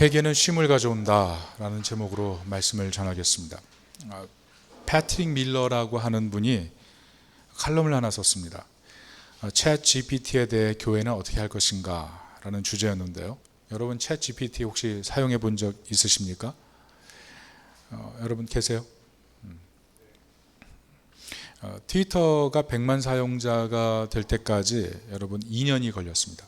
회개는 쉼을 가져온다 라는 제목으로 말씀을 전하겠습니다. 패트릭 밀러라고 하는 분이 칼럼을 하나 썼습니다. 챗 GPT에 대해 교회는 어떻게 할 것인가 라는 주제였는데요. 여러분 챗 GPT 혹시 사용해 본 적 있으십니까? 여러분 계세요? 트위터가 100만 사용자가 될 때까지 여러분 2년이 걸렸습니다.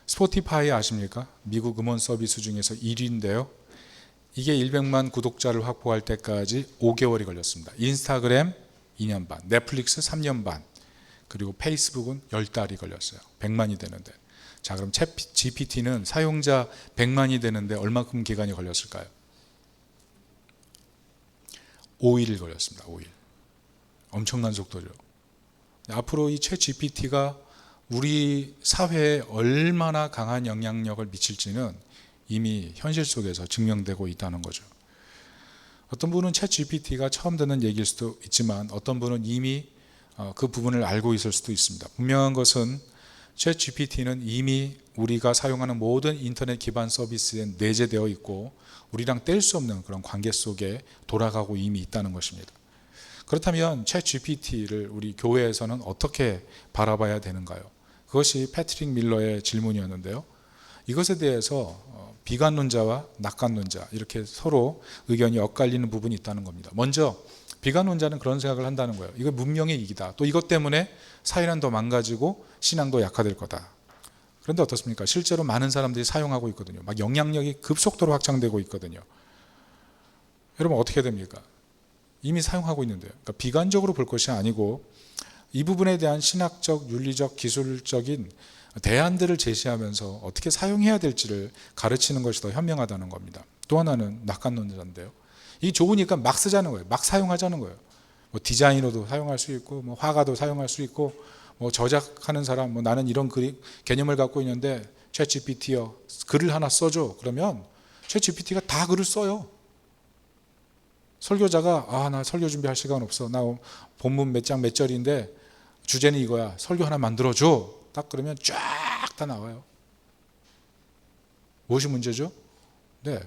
스포티파이 아십니까? 미국 음원 서비스 중에서 1위인데요. 이게 100만 구독자를 확보할 때까지 5개월이 걸렸습니다. 인스타그램 2년 반, 넷플릭스 3년 반, 그리고 페이스북은 10달이 걸렸어요. 100만이 되는데. 자, 그럼 챗 GPT는 사용자 100만이 되는데 얼마큼 기간이 걸렸을까요? 5일 걸렸습니다. 5일. 엄청난 속도죠. 앞으로 이 챗 GPT가 우리 사회에 얼마나 강한 영향력을 미칠지는 이미 현실 속에서 증명되고 있다는 거죠. 어떤 분은 챗 GPT가 처음 듣는 얘기일 수도 있지만 어떤 분은 이미 그 부분을 알고 있을 수도 있습니다. 분명한 것은 챗 GPT는 이미 우리가 사용하는 모든 인터넷 기반 서비스에 내재되어 있고 우리랑 뗄 수 없는 그런 관계 속에 돌아가고 이미 있다는 것입니다. 그렇다면 챗 GPT를 우리 교회에서는 어떻게 바라봐야 되는가요? 그것이 패트릭 밀러의 질문이었는데요. 이것에 대해서 비관론자와 낙관론자 이렇게 서로 의견이 엇갈리는 부분이 있다는 겁니다. 먼저 비관론자는 그런 생각을 한다는 거예요. 이거 문명의 이기다. 또 이것 때문에 사회는 더 망가지고 신앙도 약화될 거다. 그런데 어떻습니까? 실제로 많은 사람들이 사용하고 있거든요. 막 영향력이 급속도로 확장되고 있거든요. 여러분 어떻게 됩니까? 이미 사용하고 있는데요. 그러니까 비관적으로 볼 것이 아니고 이 부분에 대한 신학적, 윤리적, 기술적인 대안들을 제시하면서 어떻게 사용해야 될지를 가르치는 것이 더 현명하다는 겁니다. 또 하나는 낙관론자인데요. 이게 좋으니까 막 쓰자는 거예요. 막 사용하자는 거예요. 뭐 디자이너도 사용할 수 있고, 뭐 화가도 사용할 수 있고, 뭐 저작하는 사람, 뭐 나는 이런 개념을 갖고 있는데 챗 GPT요 글을 하나 써줘. 그러면 챗 GPT가 다 글을 써요. 설교자가 나 설교 준비할 시간 없어. 나 본문 몇 장 몇 절인데 주제는 이거야. 설교 하나 만들어줘. 딱 그러면 쫙 다 나와요. 무엇이 문제죠? 네.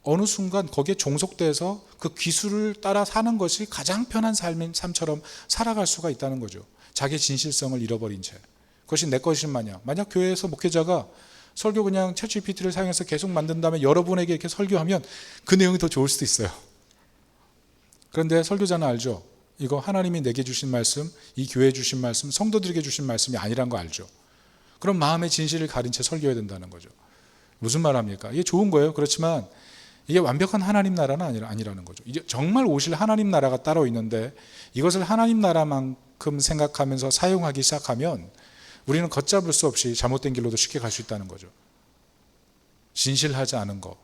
어느 순간 거기에 종속돼서 그 기술을 따라 사는 것이 가장 편한 삶처럼 살아갈 수가 있다는 거죠. 자기의 진실성을 잃어버린 채. 그것이 내 것인 마냥. 만약 교회에서 목회자가 설교 그냥 챗 GPT를 사용해서 계속 만든 다음에 여러분에게 이렇게 설교하면 그 내용이 더 좋을 수도 있어요. 그런데 설교자는 알죠. 이거 하나님이 내게 주신 말씀, 이 교회에 주신 말씀, 성도들에게 주신 말씀이 아니란 거 알죠. 그럼 마음의 진실을 가린 채 설교해야 된다는 거죠. 무슨 말합니까? 이게 좋은 거예요. 그렇지만 이게 완벽한 하나님 나라는 아니라는 거죠. 이게 정말 오실 하나님 나라가 따로 있는데 이것을 하나님 나라만큼 생각하면서 사용하기 시작하면 우리는 걷잡을 수 없이 잘못된 길로도 쉽게 갈 수 있다는 거죠. 진실하지 않은 것.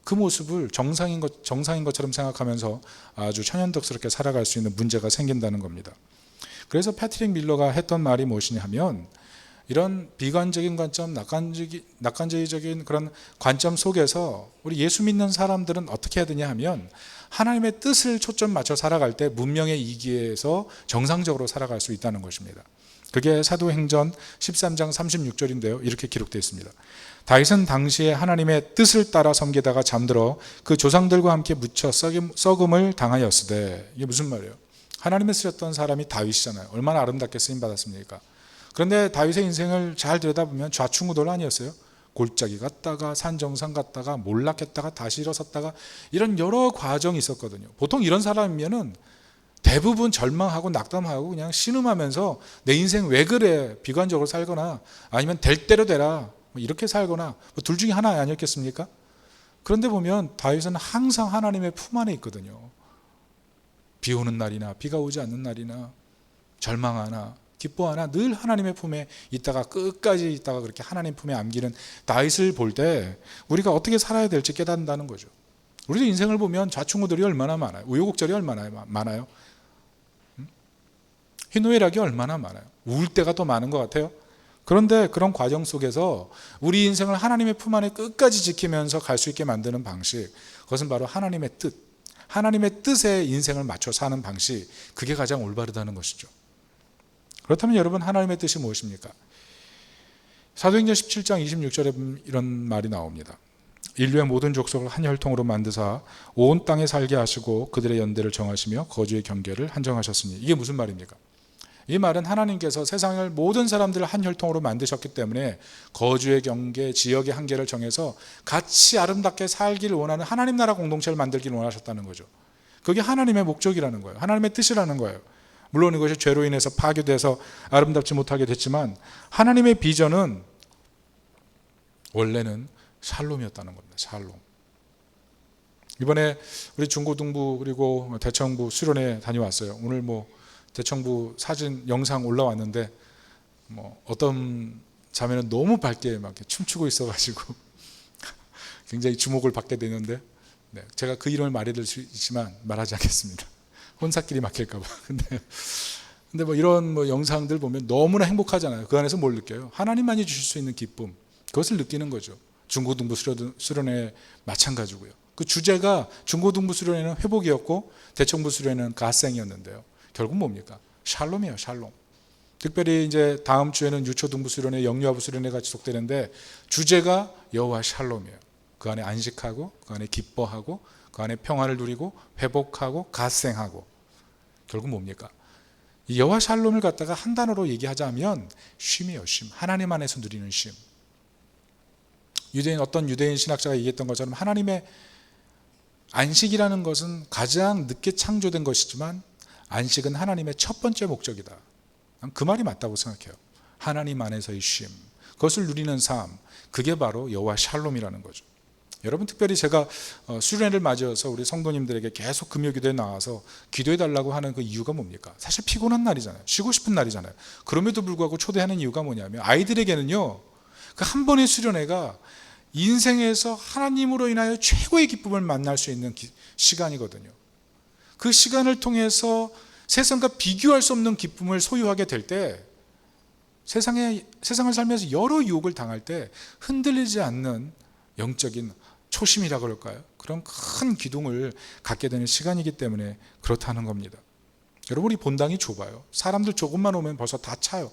그 모습을 정상인 것처럼 생각하면서 아주 천연덕스럽게 살아갈 수 있는 문제가 생긴다는 겁니다. 그래서 패트릭 밀러가 했던 말이 무엇이냐 하면 이런 비관적인 관점, 낙관주의적인 그런 관점 속에서 우리 예수 믿는 사람들은 어떻게 해야 되냐 하면 하나님의 뜻을 초점 맞춰 살아갈 때 문명의 이기에서 정상적으로 살아갈 수 있다는 것입니다. 그게 사도행전 13장 36절인데요. 이렇게 기록되어 있습니다. 다윗은 당시에 하나님의 뜻을 따라 섬기다가 잠들어 그 조상들과 함께 묻혀 썩음을 당하였으되. 이게 무슨 말이에요? 하나님의 쓰셨던 사람이 다윗이잖아요. 얼마나 아름답게 쓰임받았습니까? 그런데 다윗의 인생을 잘 들여다보면 좌충우돌 아니었어요? 골짜기 갔다가 산정상 갔다가 몰락했다가 다시 일어섰다가 이런 여러 과정이 있었거든요. 보통 이런 사람이면은 대부분 절망하고 낙담하고 그냥 신음하면서 내 인생 왜 그래 비관적으로 살거나 아니면 될 대로 되라 이렇게 살거나 둘 중에 하나 아니었겠습니까? 그런데 보면 다윗은 항상 하나님의 품 안에 있거든요. 비 오는 날이나 비가 오지 않는 날이나 절망하나 기뻐하나 늘 하나님의 품에 있다가 끝까지 있다가 그렇게 하나님 품에 안기는 다윗을 볼 때 우리가 어떻게 살아야 될지 깨닫는다는 거죠. 우리도 인생을 보면 좌충우돌이 얼마나 많아요. 우여곡절이 얼마나 많아요. 희노애락이 얼마나 많아요. 우울 때가 더 많은 것 같아요. 그런데 그런 과정 속에서 우리 인생을 하나님의 품 안에 끝까지 지키면서 갈 수 있게 만드는 방식, 그것은 바로 하나님의 뜻, 하나님의 뜻에 인생을 맞춰 사는 방식, 그게 가장 올바르다는 것이죠. 그렇다면 여러분 하나님의 뜻이 무엇입니까? 사도행전 17장 26절에 이런 말이 나옵니다. 인류의 모든 족속을 한 혈통으로 만드사 온 땅에 살게 하시고 그들의 연대를 정하시며 거주의 경계를 한정하셨으니. 이게 무슨 말입니까? 이 말은 하나님께서 세상을 모든 사람들을 한 혈통으로 만드셨기 때문에 거주의 경계, 지역의 한계를 정해서 같이 아름답게 살기를 원하는 하나님 나라 공동체를 만들기를 원하셨다는 거죠. 그게 하나님의 목적이라는 거예요. 하나님의 뜻이라는 거예요. 물론 이것이 죄로 인해서 파괴돼서 아름답지 못하게 됐지만 하나님의 비전은 원래는 샬롬이었다는 겁니다. 샬롬. 이번에 우리 중고등부 그리고 대청부 수련회 다녀왔어요. 오늘 대청부 사진 영상 올라왔는데 어떤 자매는 너무 밝게 막 춤추고 있어가지고 굉장히 주목을 받게 되는데, 제가 그 이름을 말해드릴 수 있지만 말하지 않겠습니다. 혼사끼리 막힐까봐. 근데 이런 영상들 보면 너무나 행복하잖아요. 그 안에서 뭘 느껴요? 하나님만이 주실 수 있는 기쁨, 그것을 느끼는 거죠. 중고등부 수련회 마찬가지고요. 그 주제가 중고등부 수련회는 회복이었고 대청부 수련회는 갓생이었는데요. 결국 뭡니까? 샬롬이에요. 샬롬. 특별히 이제 다음 주에는 유초등부 수련회, 영유아부 수련회가 지속되는데 주제가 여호와 샬롬이에요. 그 안에 안식하고 그 안에 기뻐하고 그 안에 평화를 누리고 회복하고 갓생하고. 결국 뭡니까? 이 여호와 샬롬을 갖다가 한 단어로 얘기하자면 쉼이에요. 쉼. 하나님 안에서 누리는 쉼. 어떤 유대인 신학자가 얘기했던 것처럼 하나님의 안식이라는 것은 가장 늦게 창조된 것이지만 안식은 하나님의 첫 번째 목적이다. 그 말이 맞다고 생각해요. 하나님 안에서의 쉼, 그것을 누리는 삶, 그게 바로 여호와 샬롬이라는 거죠. 여러분, 특별히 제가 수련회를 맞이해서 우리 성도님들에게 계속 금요기도에 나와서 기도해달라고 하는 그 이유가 뭡니까? 사실 피곤한 날이잖아요. 쉬고 싶은 날이잖아요. 그럼에도 불구하고 초대하는 이유가 뭐냐면 아이들에게는요, 그 한 번의 수련회가 인생에서 하나님으로 인하여 최고의 기쁨을 만날 수 있는 시간이거든요. 그 시간을 통해서 세상과 비교할 수 없는 기쁨을 소유하게 될 때, 세상을 살면서 여러 유혹을 당할 때 흔들리지 않는 영적인 초심이라 그럴까요? 그런 큰 기둥을 갖게 되는 시간이기 때문에 그렇다는 겁니다. 여러분, 우리 본당이 좁아요. 사람들 조금만 오면 벌써 다 차요.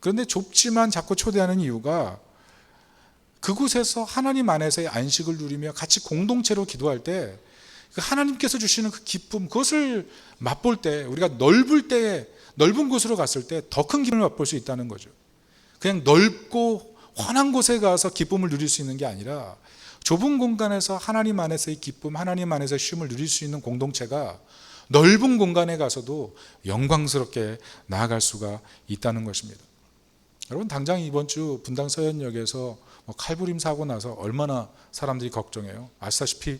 그런데 좁지만 자꾸 초대하는 이유가 그곳에서 하나님 안에서의 안식을 누리며 같이 공동체로 기도할 때 하나님께서 주시는 그 기쁨, 그것을 맛볼 때, 우리가 넓은 곳으로 갔을 때 더 큰 기쁨을 맛볼 수 있다는 거죠. 그냥 넓고 환한 곳에 가서 기쁨을 누릴 수 있는 게 아니라 좁은 공간에서 하나님 안에서의 기쁨, 하나님 안에서의 쉼을 누릴 수 있는 공동체가 넓은 공간에 가서도 영광스럽게 나아갈 수가 있다는 것입니다. 여러분, 당장 이번 주 분당 서현역에서 칼부림 사고 나서 얼마나 사람들이 걱정해요. 아시다시피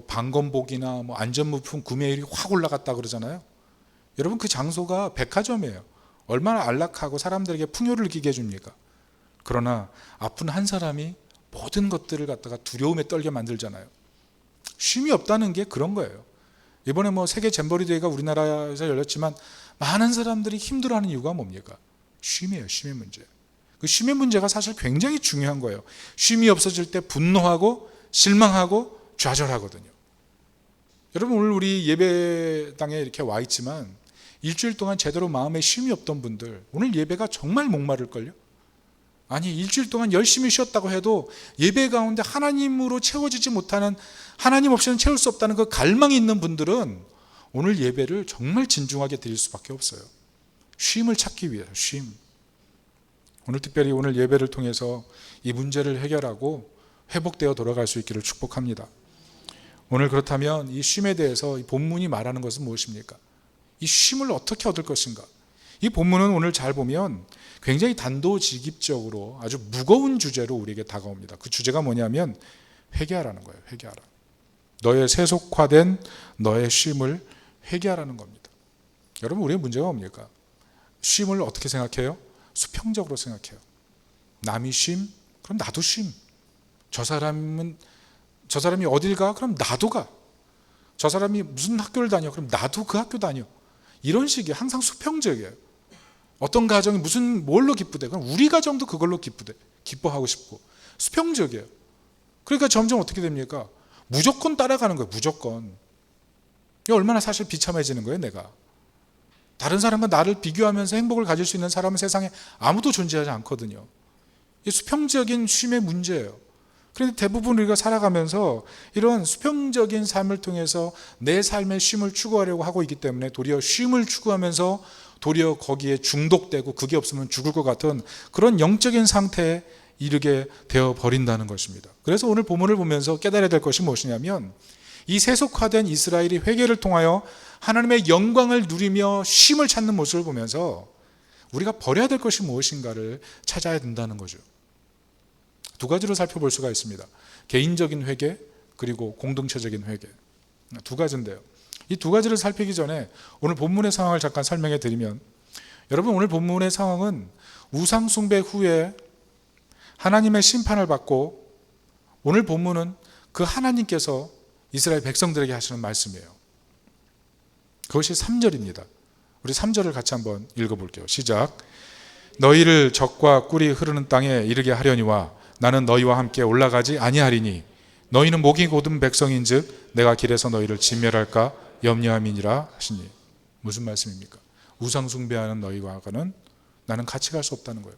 방검복이나 안전물품 구매율이 확 올라갔다 그러잖아요. 여러분, 그 장소가 백화점이에요. 얼마나 안락하고 사람들에게 풍요를 느끼게 해줍니까? 그러나 아픈 한 사람이 모든 것들을 갖다가 두려움에 떨게 만들잖아요. 쉼이 없다는 게 그런 거예요. 이번에 세계 잼버리 대회가 우리나라에서 열렸지만 많은 사람들이 힘들어하는 이유가 뭡니까? 쉼이에요. 쉼의 문제. 그 쉼의 문제가 사실 굉장히 중요한 거예요. 쉼이 없어질 때 분노하고 실망하고 좌절하거든요. 여러분, 오늘 우리 예배당에 이렇게 와 있지만 일주일 동안 제대로 마음에 쉼이 없던 분들, 오늘 예배가 정말 목마를걸요? 아니, 일주일 동안 열심히 쉬었다고 해도 예배 가운데 하나님으로 채워지지 못하는, 하나님 없이는 채울 수 없다는 그 갈망이 있는 분들은 오늘 예배를 정말 진중하게 드릴 수밖에 없어요. 쉼을 찾기 위해서. 쉼. 오늘 특별히 오늘 예배를 통해서 이 문제를 해결하고 회복되어 돌아갈 수 있기를 축복합니다. 오늘 그렇다면 이 쉼에 대해서 이 본문이 말하는 것은 무엇입니까? 이 쉼을 어떻게 얻을 것인가? 이 본문은 오늘 잘 보면 굉장히 단도직입적으로 아주 무거운 주제로 우리에게 다가옵니다. 그 주제가 뭐냐면 회개하라는 거예요. 회개하라. 너의 세속화된 너의 쉼을 회개하라는 겁니다. 여러분, 우리의 문제가 뭡니까? 쉼을 어떻게 생각해요? 수평적으로 생각해요. 남이 쉼? 그럼 나도 쉼. 저 사람이 어딜 가? 그럼 나도 가. 저 사람이 무슨 학교를 다녀? 그럼 나도 그 학교 다녀. 이런 식이 항상 수평적이에요. 어떤 가정이 뭘로 기쁘대? 그럼 우리 가정도 그걸로 기쁘대. 기뻐하고 싶고. 수평적이에요. 그러니까 점점 어떻게 됩니까? 무조건 따라가는 거예요. 무조건. 이게 얼마나 사실 비참해지는 거예요, 내가. 다른 사람과 나를 비교하면서 행복을 가질 수 있는 사람은 세상에 아무도 존재하지 않거든요. 이 수평적인 쉼의 문제예요. 그런데 대부분 우리가 살아가면서 이런 수평적인 삶을 통해서 내 삶의 쉼을 추구하려고 하고 있기 때문에 도리어 쉼을 추구하면서 도리어 거기에 중독되고 그게 없으면 죽을 것 같은 그런 영적인 상태에 이르게 되어 버린다는 것입니다. 그래서 오늘 본문을 보면서 깨달아야 될 것이 무엇이냐면 이 세속화된 이스라엘이 회개를 통하여 하나님의 영광을 누리며 쉼을 찾는 모습을 보면서 우리가 버려야 될 것이 무엇인가를 찾아야 된다는 거죠. 두 가지로 살펴볼 수가 있습니다. 개인적인 회개 그리고 공동체적인 회개. 두 가지인데요. 이 두 가지를 살피기 전에 오늘 본문의 상황을 잠깐 설명해 드리면, 여러분 오늘 본문의 상황은 우상 숭배 후에 하나님의 심판을 받고 오늘 본문은 그 하나님께서 이스라엘 백성들에게 하시는 말씀이에요. 그것이 3절입니다. 우리 3절을 같이 한번 읽어볼게요. 시작. 너희를 적과 꿀이 흐르는 땅에 이르게 하려니와 나는 너희와 함께 올라가지 아니하리니 너희는 목이 곧은 백성인즉 내가 길에서 너희를 진멸할까 염려함이니라 하시니. 무슨 말씀입니까? 우상 숭배하는 너희와는 나는 같이 갈 수 없다는 거예요.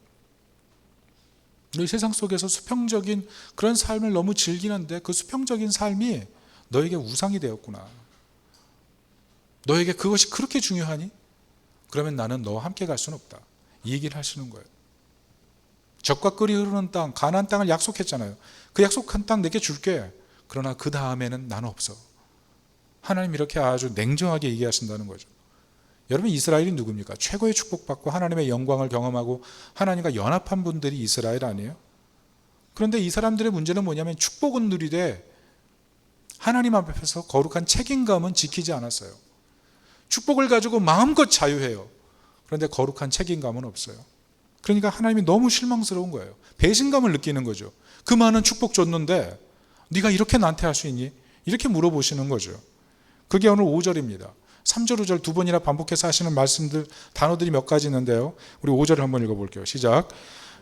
너희 세상 속에서 수평적인 그런 삶을 너무 즐기는데 그 수평적인 삶이 너에게 우상이 되었구나. 너에게 그것이 그렇게 중요하니? 그러면 나는 너와 함께 갈 수는 없다. 이 얘기를 하시는 거예요. 적과 꿀이 흐르는 땅, 가나안 땅을 약속했잖아요. 그 약속한 땅 내게 줄게. 그러나 그 다음에는 나는 없어. 하나님 이렇게 아주 냉정하게 얘기하신다는 거죠. 여러분 이스라엘이 누굽니까? 최고의 축복받고 하나님의 영광을 경험하고 하나님과 연합한 분들이 이스라엘 아니에요? 그런데 이 사람들의 문제는 뭐냐면 축복은 누리되 하나님 앞에서 거룩한 책임감은 지키지 않았어요. 축복을 가지고 마음껏 자유해요. 그런데 거룩한 책임감은 없어요. 그러니까 하나님이 너무 실망스러운 거예요. 배신감을 느끼는 거죠. 그 많은 축복 줬는데 네가 이렇게 나한테 할 수 있니? 이렇게 물어보시는 거죠. 그게 오늘 5절입니다. 3절, 5절 두 번이나 반복해서 하시는 말씀들, 단어들이 몇 가지 있는데요. 우리 5절을 한번 읽어볼게요. 시작.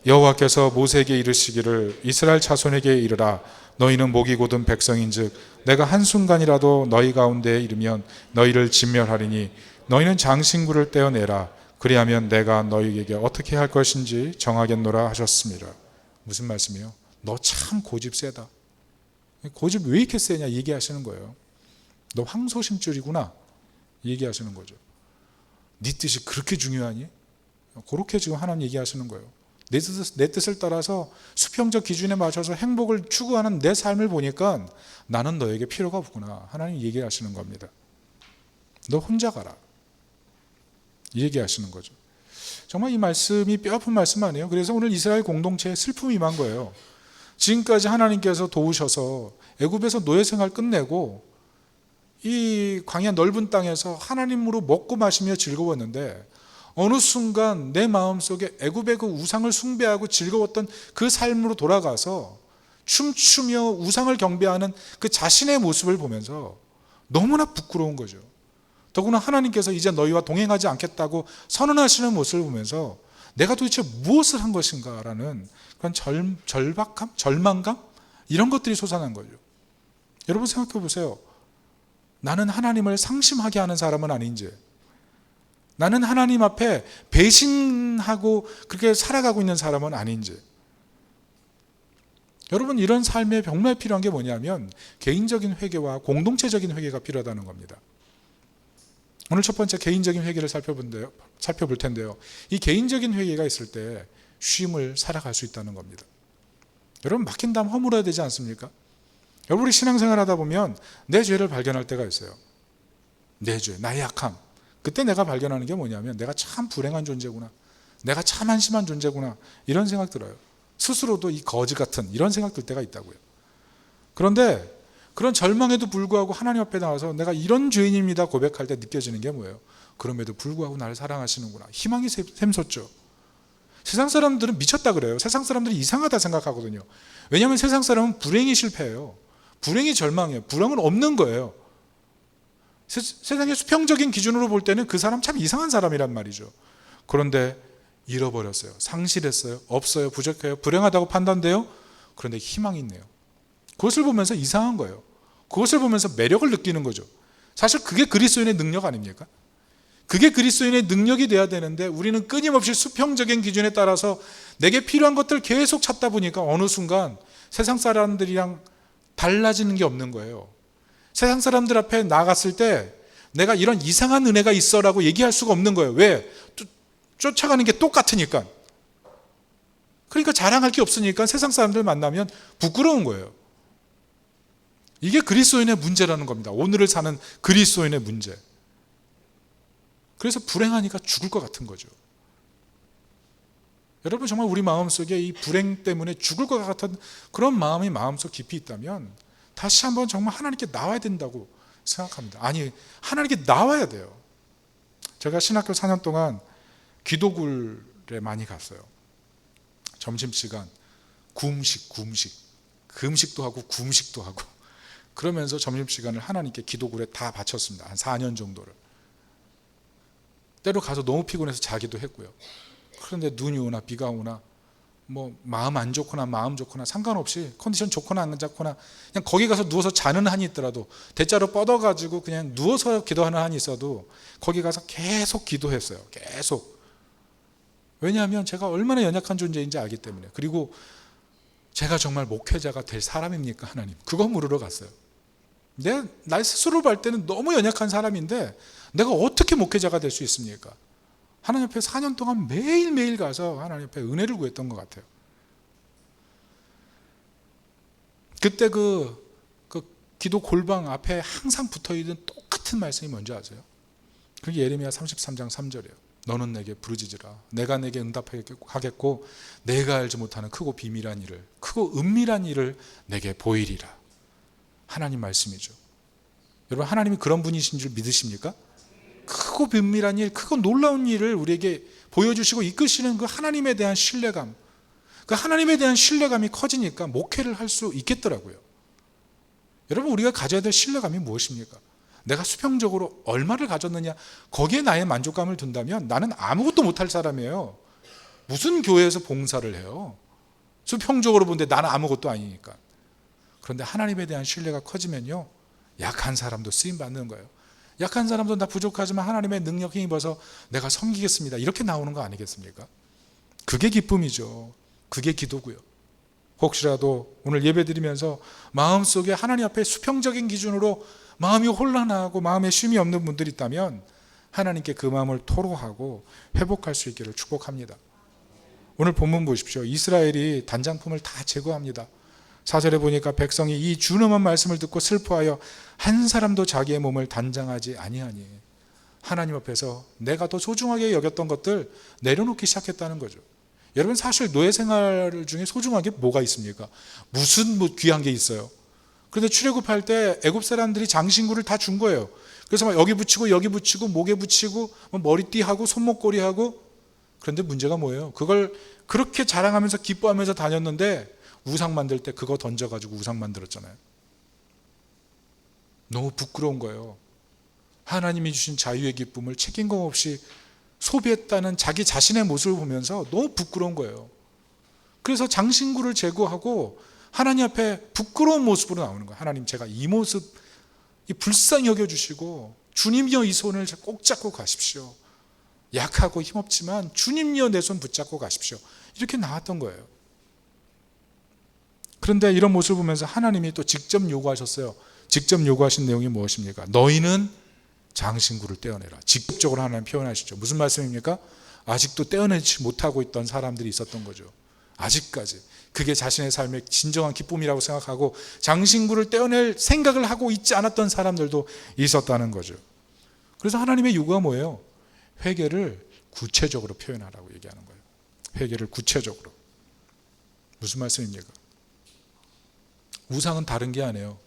여호와께서 모세에게 이르시기를 이스라엘 자손에게 이르라. 너희는 목이 곧은 백성인즉 내가 한순간이라도 너희 가운데에 이르면 너희를 진멸하리니 너희는 장신구를 떼어내라. 그리하면 내가 너희에게 어떻게 할 것인지 정하겠노라 하셨습니다. 무슨 말씀이에요? 너 참 고집 세다. 고집 왜 이렇게 세냐 얘기하시는 거예요. 너 황소심줄이구나 얘기하시는 거죠. 네 뜻이 그렇게 중요하니? 그렇게 지금 하나님 얘기하시는 거예요. 내 뜻을 따라서 수평적 기준에 맞춰서 행복을 추구하는 내 삶을 보니까 나는 너에게 필요가 없구나. 하나님 얘기하시는 겁니다. 너 혼자 가라. 얘기하시는 거죠. 정말 이 말씀이 뼈아픈 말씀 아니에요? 그래서 오늘 이스라엘 공동체에 슬픔이 임한 거예요. 지금까지 하나님께서 도우셔서 애굽에서 노예 생활 끝내고 이 광야 넓은 땅에서 하나님으로 먹고 마시며 즐거웠는데 어느 순간 내 마음속에 애굽의 그 우상을 숭배하고 즐거웠던 그 삶으로 돌아가서 춤추며 우상을 경배하는 그 자신의 모습을 보면서 너무나 부끄러운 거죠. 더구나 하나님께서 이제 너희와 동행하지 않겠다고 선언하시는 모습을 보면서 내가 도대체 무엇을 한 것인가라는 그런 절박함, 절망감 이런 것들이 솟아난 거죠. 여러분 생각해 보세요. 나는 하나님을 상심하게 하는 사람은 아닌지, 나는 하나님 앞에 배신하고 그렇게 살아가고 있는 사람은 아닌지. 여러분 이런 삶에 정말 필요한 게 뭐냐면 개인적인 회개와 공동체적인 회개가 필요하다는 겁니다. 오늘 첫 번째 개인적인 회개를 살펴볼 텐데요. 이 개인적인 회개가 있을 때 쉼을 살아갈 수 있다는 겁니다. 여러분 막힌 담 허물어야 되지 않습니까? 여러분 우리 신앙생활 하다 보면 내 죄를 발견할 때가 있어요. 내 죄, 나의 약함. 그때 내가 발견하는 게 뭐냐면 내가 참 불행한 존재구나. 내가 참 한심한 존재구나. 이런 생각 들어요. 스스로도 이 거지 같은 이런 생각 들 때가 있다고요. 그런데 그런 절망에도 불구하고 하나님 앞에 나와서 내가 이런 죄인입니다 고백할 때 느껴지는 게 뭐예요? 그럼에도 불구하고 나를 사랑하시는구나. 희망이 샘솟죠. 세상 사람들은 미쳤다 그래요. 세상 사람들이 이상하다 생각하거든요. 왜냐하면 세상 사람은 불행이 실패해요. 불행이 절망이에요. 불행은 없는 거예요. 세상의 수평적인 기준으로 볼 때는 그 사람 참 이상한 사람이란 말이죠. 그런데 잃어버렸어요. 상실했어요. 없어요. 부족해요. 불행하다고 판단돼요. 그런데 희망이 있네요. 그것을 보면서 이상한 거예요. 그것을 보면서 매력을 느끼는 거죠. 사실 그게 그리스도인의 능력 아닙니까? 그게 그리스도인의 능력이 돼야 되는데 우리는 끊임없이 수평적인 기준에 따라서 내게 필요한 것들 계속 찾다 보니까 어느 순간 세상 사람들이랑 달라지는 게 없는 거예요. 세상 사람들 앞에 나갔을 때 내가 이런 이상한 은혜가 있어라고 얘기할 수가 없는 거예요. 왜? 쫓아가는 게 똑같으니까. 그러니까 자랑할 게 없으니까 세상 사람들 만나면 부끄러운 거예요. 이게 그리스도인의 문제라는 겁니다. 오늘을 사는 그리스도인의 문제. 그래서 불행하니까 죽을 것 같은 거죠. 여러분, 정말 우리 마음속에 이 불행 때문에 죽을 것 같은 그런 마음이 마음속 깊이 있다면 다시 한번 정말 하나님께 나와야 된다고 생각합니다. 아니, 하나님께 나와야 돼요. 제가 신학교 4년 동안 기도굴에 많이 갔어요. 점심시간 구음식, 금식도 하고 구음식도 하고 그러면서 점심시간을 하나님께 기도굴에 다 바쳤습니다. 한 4년 정도를. 때로 가서 너무 피곤해서 자기도 했고요. 그런데 눈이 오나 비가 오나 뭐 마음 안 좋거나 마음 좋거나 상관없이 컨디션 좋거나 안 좋거나 그냥 거기 가서 누워서 자는 한이 있더라도 대자로 뻗어가지고 그냥 누워서 기도하는 한이 있어도 거기 가서 계속 기도했어요. 계속. 왜냐하면 제가 얼마나 연약한 존재인지 알기 때문에. 그리고 제가 정말 목회자가 될 사람입니까, 하나님? 그거 물으러 갔어요. 날 스스로 볼 때는 너무 연약한 사람인데 내가 어떻게 목회자가 될 수 있습니까? 하나님 앞에 4년 동안 매일매일 가서 하나님 앞에 은혜를 구했던 것 같아요. 그때 그 기도 골방 앞에 항상 붙어있는 똑같은 말씀이 뭔지 아세요? 그게 예레미야 33장 3절이에요. 너는 내게 부르짖으라. 내가 내게 응답하겠고 내가 알지 못하는 크고 비밀한 일을, 크고 은밀한 일을 내게 보이리라. 하나님 말씀이죠. 여러분, 하나님이 그런 분이신 줄 믿으십니까? 크고 은밀한 일, 크고 놀라운 일을 우리에게 보여주시고 이끄시는 그 하나님에 대한 신뢰감, 그 하나님에 대한 신뢰감이 커지니까 목회를 할 수 있겠더라고요. 여러분, 우리가 가져야 될 신뢰감이 무엇입니까? 내가 수평적으로 얼마를 가졌느냐, 거기에 나의 만족감을 둔다면 나는 아무것도 못할 사람이에요. 무슨 교회에서 봉사를 해요? 수평적으로 본데 나는 아무것도 아니니까. 그런데 하나님에 대한 신뢰가 커지면요, 약한 사람도 쓰임 받는 거예요. 약한 사람도 나 부족하지만 하나님의 능력 힘입어서 내가 섬기겠습니다, 이렇게 나오는 거 아니겠습니까? 그게 기쁨이죠. 그게 기도고요. 혹시라도 오늘 예배드리면서 마음속에 하나님 앞에 수평적인 기준으로 마음이 혼란하고 마음에 쉼이 없는 분들이 있다면 하나님께 그 마음을 토로하고 회복할 수 있기를 축복합니다. 오늘 본문 보십시오. 이스라엘이 단장품을 다 제거합니다. 4절에 보니까 백성이 이 준엄한 말씀을 듣고 슬퍼하여 한 사람도 자기의 몸을 단장하지 아니하니, 하나님 앞에서 내가 더 소중하게 여겼던 것들 내려놓기 시작했다는 거죠. 여러분, 사실 노예 생활 중에 소중한 게 뭐가 있습니까? 무슨 귀한 게 있어요? 그런데 출애굽할 때 애굽 사람들이 장신구를 다 준 거예요. 그래서 막 여기 붙이고 여기 붙이고 목에 붙이고 머리띠하고 손목걸이하고. 그런데 문제가 뭐예요? 그걸 그렇게 자랑하면서 기뻐하면서 다녔는데 우상 만들 때 그거 던져가지고 우상 만들었잖아요. 너무 부끄러운 거예요. 하나님이 주신 자유의 기쁨을 책임감 없이 소비했다는 자기 자신의 모습을 보면서 너무 부끄러운 거예요. 그래서 장신구를 제거하고 하나님 앞에 부끄러운 모습으로 나오는 거예요. 하나님, 제가 이 모습 불쌍히 여겨주시고 주님여 이 손을 꼭 잡고 가십시오. 약하고 힘없지만 주님여 내 손 붙잡고 가십시오. 이렇게 나왔던 거예요. 그런데 이런 모습을 보면서 하나님이 또 직접 요구하셨어요. 직접 요구하신 내용이 무엇입니까? 너희는 장신구를 떼어내라. 직접적으로 하나님 표현하시죠. 무슨 말씀입니까? 아직도 떼어내지 못하고 있던 사람들이 있었던 거죠. 아직까지 그게 자신의 삶의 진정한 기쁨이라고 생각하고 장신구를 떼어낼 생각을 하고 있지 않았던 사람들도 있었다는 거죠. 그래서 하나님의 요구가 뭐예요? 회개를 구체적으로 표현하라고 얘기하는 거예요. 회개를 구체적으로. 무슨 말씀입니까? 우상은 다른 게 아니에요.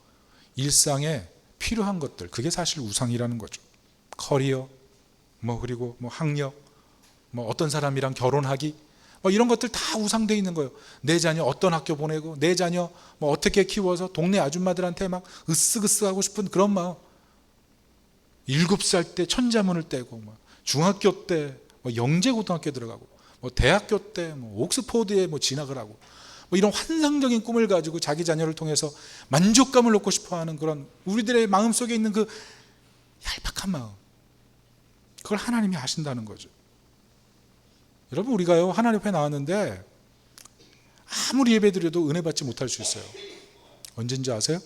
일상에 필요한 것들, 그게 사실 우상이라는 거죠. 커리어, 그리고 학력, 어떤 사람이랑 결혼하기, 이런 것들 다 우상되어 있는 거예요. 내 자녀 어떤 학교 보내고, 내 자녀 어떻게 키워서 동네 아줌마들한테 막 으쓱으쓱하고 싶은 그런 마음. 7살 때 천자문을 떼고, 중학교 때 영재고등학교에 들어가고, 대학교 때 옥스포드에 진학을 하고, 이런 환상적인 꿈을 가지고 자기 자녀를 통해서 만족감을 얻고 싶어하는 그런 우리들의 마음속에 있는 그 얄팍한 마음, 그걸 하나님이 아신다는 거죠. 여러분, 우리가요 하나님 앞에 나왔는데 아무리 예배드려도 은혜 받지 못할 수 있어요. 언젠지 아세요?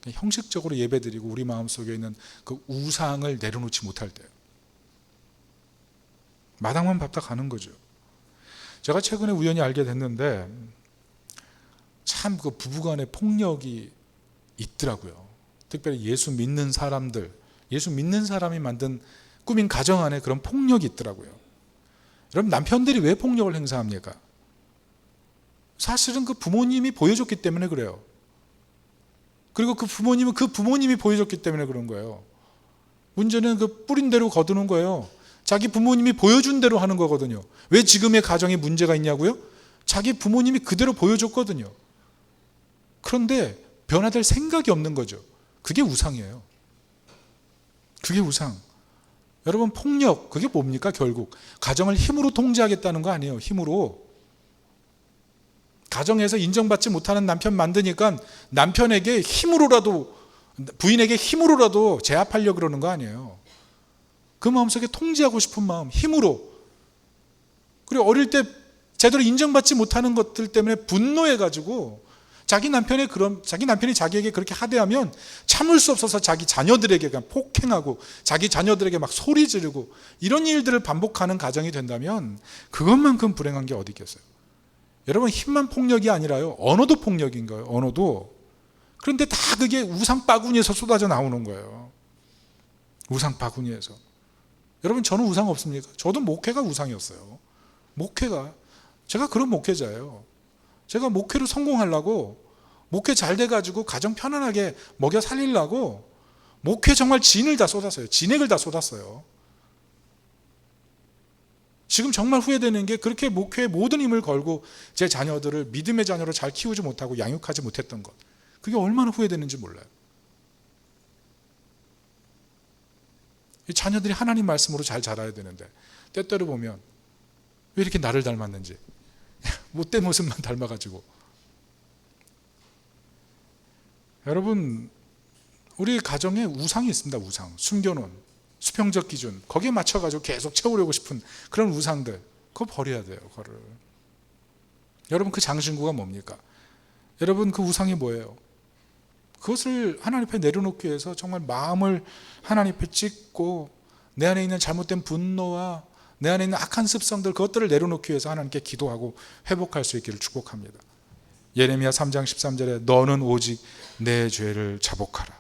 형식적으로 예배드리고 우리 마음속에 있는 그 우상을 내려놓지 못할 때요. 마당만 밟다 가는 거죠. 제가 최근에 우연히 알게 됐는데 참 그 부부간의 폭력이 있더라고요. 특별히 예수 믿는 사람들, 예수 믿는 사람이 만든 꾸민 가정 안에 그런 폭력이 있더라고요. 여러분, 남편들이 왜 폭력을 행사합니까? 사실은 그 부모님이 보여줬기 때문에 그래요. 그리고 그 부모님은 그 부모님이 보여줬기 때문에 그런 거예요. 문제는 그 뿌린 대로 거두는 거예요. 자기 부모님이 보여준 대로 하는 거거든요. 왜 지금의 가정에 문제가 있냐고요? 자기 부모님이 그대로 보여줬거든요. 그런데 변화될 생각이 없는 거죠. 그게 우상이에요. 그게 우상. 여러분, 폭력, 그게 뭡니까? 결국 가정을 힘으로 통제하겠다는 거 아니에요. 힘으로. 가정에서 인정받지 못하는 남편 만드니까 남편에게 힘으로라도, 부인에게 힘으로라도 제압하려고 그러는 거 아니에요. 그 마음속에 통제하고 싶은 마음, 힘으로. 그리고 어릴 때 제대로 인정받지 못하는 것들 때문에 분노해가지고 자기 남편이 자기에게 그렇게 하대하면 참을 수 없어서 자기 자녀들에게 그냥 폭행하고 자기 자녀들에게 막 소리 지르고 이런 일들을 반복하는 가정이 된다면 그것만큼 불행한 게 어디 있겠어요. 여러분, 힘만 폭력이 아니라요, 언어도 폭력인 거예요. 언어도. 그런데 다 그게 우상 바구니에서 쏟아져 나오는 거예요. 우상 바구니에서. 여러분, 저는 우상 없습니까? 저도 목회가 우상이었어요. 목회가. 제가 그런 목회자예요. 제가 목회로 성공하려고, 목회 잘 돼가지고 가정 편안하게 먹여 살리려고 목회 정말 진을 다 쏟았어요. 진액을 다 쏟았어요. 지금 정말 후회되는 게 그렇게 목회에 모든 힘을 걸고 제 자녀들을 믿음의 자녀로 잘 키우지 못하고 양육하지 못했던 것. 그게 얼마나 후회되는지 몰라요. 이 자녀들이 하나님 말씀으로 잘 자라야 되는데 때때로 보면 왜 이렇게 나를 닮았는지 못된 모습만 닮아가지고. 여러분, 우리 가정에 우상이 있습니다. 우상, 숨겨놓은 수평적 기준, 거기에 맞춰가지고 계속 채우려고 싶은 그런 우상들, 그거 버려야 돼요. 그거를. 여러분, 그 장신구가 뭡니까? 여러분, 그 우상이 뭐예요? 그것을 하나님 앞에 내려놓기 위해서 정말 마음을 하나님 앞에 찢고 내 안에 있는 잘못된 분노와 내 안에 있는 악한 습성들, 그것들을 내려놓기 위해서 하나님께 기도하고 회복할 수 있기를 축복합니다. 예레미야 3장 13절에 너는 오직 내 죄를 자복하라.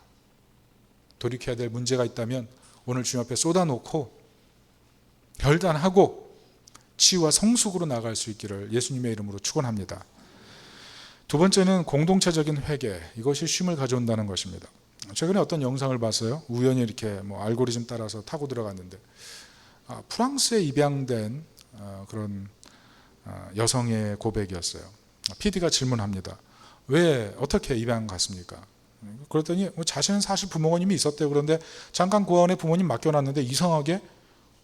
돌이켜야 될 문제가 있다면 오늘 주님 앞에 쏟아놓고 결단하고 치유와 성숙으로 나아갈 수 있기를 예수님의 이름으로 축원합니다. 두 번째는 공동체적인 회개, 이것이 쉼을 가져온다는 것입니다. 최근에 어떤 영상을 봤어요. 우연히 이렇게 알고리즘 따라서 타고 들어갔는데 프랑스에 입양된 그런 여성의 고백이었어요. PD가 질문합니다. 왜 어떻게 입양 갔습니까? 그랬더니 자신은 사실 부모님이 있었대요. 그런데 잠깐 고아원에 부모님 맡겨놨는데 이상하게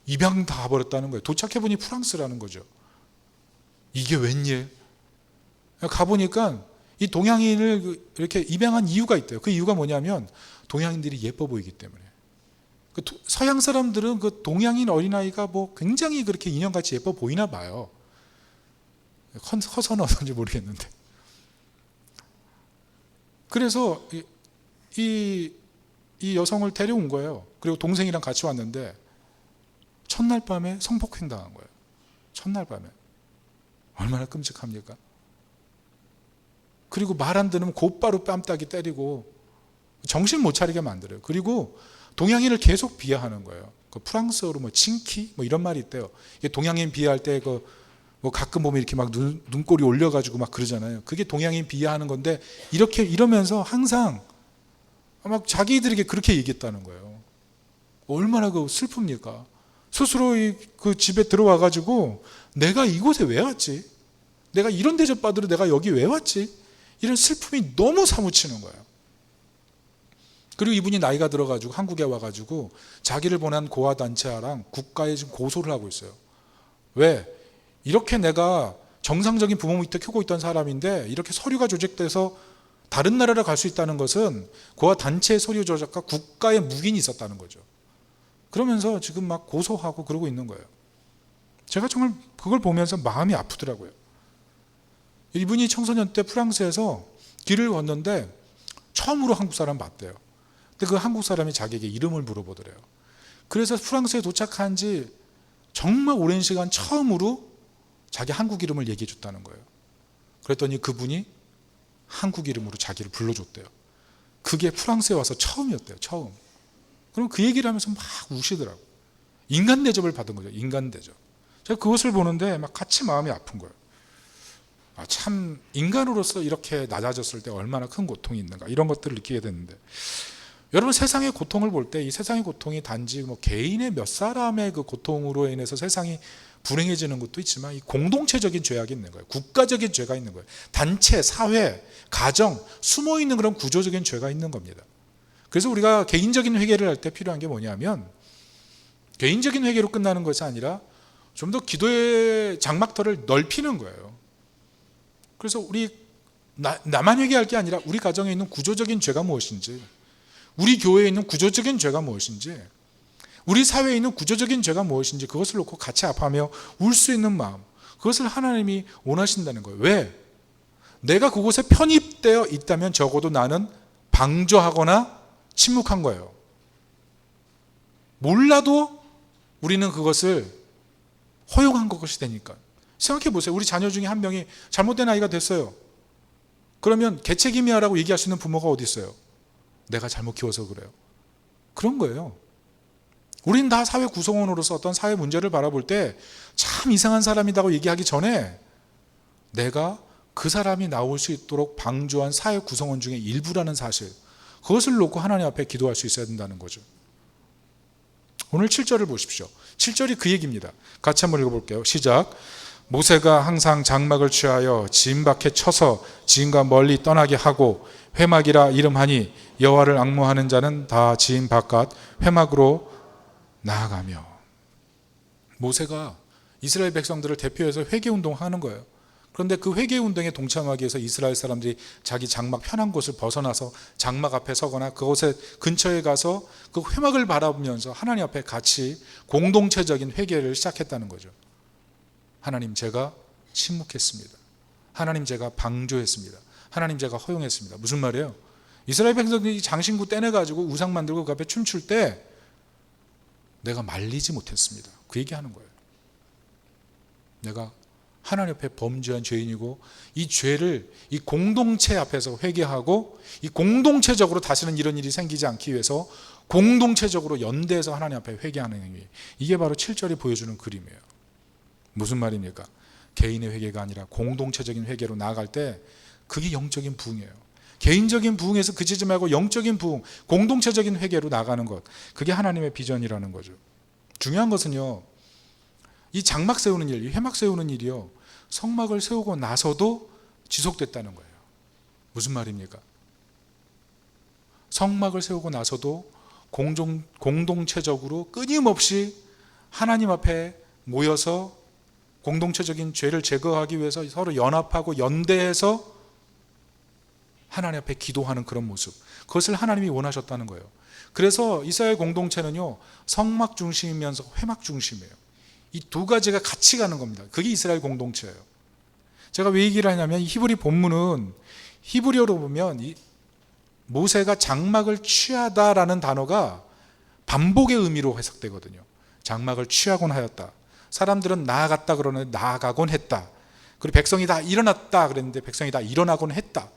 입양 다 가버렸다는 거예요. 도착해보니 프랑스라는 거죠. 이게 웬일? 가보니까 이 동양인을 이렇게 입양한 이유가 있대요. 그 이유가 뭐냐면 동양인들이 예뻐 보이기 때문에. 서양 사람들은 그 동양인 어린아이가 굉장히 그렇게 인형같이 예뻐 보이나 봐요. 커서는 어떤지 모르겠는데. 그래서 이 여성을 데려온 거예요. 그리고 동생이랑 같이 왔는데 첫날 밤에 성폭행 당한 거예요. 첫날 밤에. 얼마나 끔찍합니까? 그리고 말 안 들으면 곧바로 뺨따기 때리고 정신 못 차리게 만들어요. 그리고 동양인을 계속 비하하는 거예요. 그 프랑스어로 칭키 이런 말이 있대요. 이게 동양인 비하할 때 가끔 보면 이렇게 막 눈꼬리 올려가지고 막 그러잖아요. 그게 동양인 비하하는 건데 이러면서 항상 막 자기들에게 그렇게 얘기했다는 거예요. 얼마나 슬픕니까? 스스로 그 집에 들어와가지고 내가 이곳에 왜 왔지? 내가 이런 대접 받으러 내가 여기 왜 왔지? 이런 슬픔이 너무 사무치는 거예요. 그리고 이분이 나이가 들어가지고 한국에 와가지고 자기를 보낸 고아단체랑 국가에 지금 고소를 하고 있어요. 왜? 이렇게 내가 정상적인 부모 밑에 키우고 있던 사람인데 이렇게 서류가 조작돼서 다른 나라로 갈 수 있다는 것은 고아단체의 서류 조작과 국가의 묵인이 있었다는 거죠. 그러면서 지금 막 고소하고 그러고 있는 거예요. 제가 정말 그걸 보면서 마음이 아프더라고요. 이분이 청소년 때 프랑스에서 길을 걷는데 처음으로 한국 사람 봤대요. 근데 그 한국 사람이 자기에게 이름을 물어보더래요. 그래서 프랑스에 도착한 지 정말 오랜 시간 처음으로 자기 한국 이름을 얘기해 줬다는 거예요. 그랬더니 그분이 한국 이름으로 자기를 불러줬대요. 그게 프랑스에 와서 처음이었대요. 처음. 그럼 그 얘기를 하면서 막 우시더라고요. 인간 대접을 받은 거죠. 인간 대접. 제가 그것을 보는데 막 같이 마음이 아픈 거예요. 참 인간으로서 이렇게 낮아졌을 때 얼마나 큰 고통이 있는가, 이런 것들을 느끼게 됐는데, 여러분 세상의 고통을 볼 때 이 세상의 고통이 단지 뭐 개인의 몇 사람의 그 고통으로 인해서 세상이 불행해지는 것도 있지만 이 공동체적인 죄악이 있는 거예요. 국가적인 죄가 있는 거예요. 단체, 사회, 가정, 숨어있는 그런 구조적인 죄가 있는 겁니다. 그래서 우리가 개인적인 회개를 할 때 필요한 게 뭐냐면, 개인적인 회개로 끝나는 것이 아니라 좀 더 기도의 장막터를 넓히는 거예요. 그래서 우리 나만 회개할 게 아니라 우리 가정에 있는 구조적인 죄가 무엇인지, 우리 교회에 있는 구조적인 죄가 무엇인지, 우리 사회에 있는 구조적인 죄가 무엇인지 그것을 놓고 같이 아파하며 울 수 있는 마음, 그것을 하나님이 원하신다는 거예요. 왜? 내가 그곳에 편입되어 있다면 적어도 나는 방조하거나 침묵한 거예요. 몰라도 우리는 그것을 허용한 것이 되니까. 생각해 보세요. 우리 자녀 중에 한 명이 잘못된 아이가 됐어요. 그러면 개책임이야 라고 얘기할 수 있는 부모가 어디 있어요? 내가 잘못 키워서 그래요. 그런 거예요. 우린 다 사회 구성원으로서 어떤 사회 문제를 바라볼 때 참 이상한 사람이라고 얘기하기 전에 내가 그 사람이 나올 수 있도록 방조한 사회 구성원 중에 일부라는 사실, 그것을 놓고 하나님 앞에 기도할 수 있어야 된다는 거죠. 오늘 7절을 보십시오. 7절이 그 얘기입니다. 같이 한번 읽어볼게요. 시작. 모세가 항상 장막을 취하여 지인 밖에 쳐서 지인과 멀리 떠나게 하고 회막이라 이름하니 여호와를 앙모하는 자는 다 지인 바깥 회막으로 나아가며. 모세가 이스라엘 백성들을 대표해서 회개운동을 하는 거예요. 그런데 그 회개운동에 동참하기 위해서 이스라엘 사람들이 자기 장막 편한 곳을 벗어나서 장막 앞에 서거나 그곳에 근처에 가서 그 회막을 바라보면서 하나님 앞에 같이 공동체적인 회개를 시작했다는 거죠. 하나님, 제가 침묵했습니다. 하나님, 제가 방조했습니다. 하나님, 제가 허용했습니다. 무슨 말이에요? 이스라엘 백성들이 장신구 떼내가지고 우상 만들고 그 앞에 춤출 때 내가 말리지 못했습니다. 그 얘기하는 거예요. 내가 하나님 앞에 범죄한 죄인이고 이 죄를 이 공동체 앞에서 회개하고 이 공동체적으로 다시는 이런 일이 생기지 않기 위해서 공동체적으로 연대해서 하나님 앞에 회개하는 행위, 이게 바로 7절이 보여주는 그림이에요. 무슨 말입니까? 개인의 회개가 아니라 공동체적인 회개로 나아갈 때 그게 영적인 부흥이에요. 개인적인 부흥에서 그치지 말고 영적인 부흥, 공동체적인 회개로 나가는 것, 그게 하나님의 비전이라는 거죠. 중요한 것은요, 이 장막 세우는 일, 이 회막 세우는 일이요, 성막을 세우고 나서도 지속됐다는 거예요. 무슨 말입니까? 성막을 세우고 나서도 공동체적으로 끊임없이 하나님 앞에 모여서 공동체적인 죄를 제거하기 위해서 서로 연합하고 연대해서 하나님 앞에 기도하는 그런 모습, 그것을 하나님이 원하셨다는 거예요. 그래서 이스라엘 공동체는요, 성막 중심이면서 회막 중심이에요. 이 두 가지가 같이 가는 겁니다. 그게 이스라엘 공동체예요. 제가 왜 얘기를 하냐면, 이 히브리 본문은 히브리어로 보면 이 모세가 장막을 취하다라는 단어가 반복의 의미로 해석되거든요. 장막을 취하곤 하였다. 사람들은 나아갔다 그러는데 나아가곤 했다. 그리고 백성이 다 일어났다 그랬는데 백성이 다 일어나곤 했다.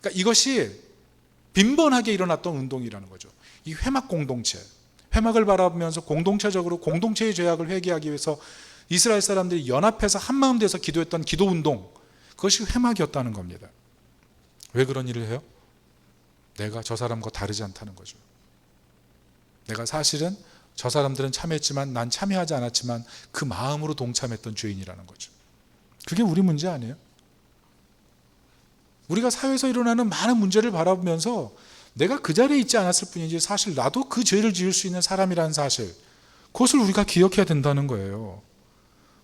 그러니까 이것이 빈번하게 일어났던 운동이라는 거죠. 이 회막 공동체, 회막을 바라보면서 공동체적으로 공동체의 죄악을 회개하기 위해서 이스라엘 사람들이 연합해서 한마음 돼서 기도했던 기도 운동, 그것이 회막이었다는 겁니다. 왜 그런 일을 해요? 내가 저 사람과 다르지 않다는 거죠. 내가 사실은 저 사람들은 참여했지만 난 참여하지 않았지만 그 마음으로 동참했던 죄인이라는 거죠. 그게 우리 문제 아니에요? 우리가 사회에서 일어나는 많은 문제를 바라보면서 내가 그 자리에 있지 않았을 뿐이지 사실 나도 그 죄를 지을 수 있는 사람이라는 사실, 그것을 우리가 기억해야 된다는 거예요.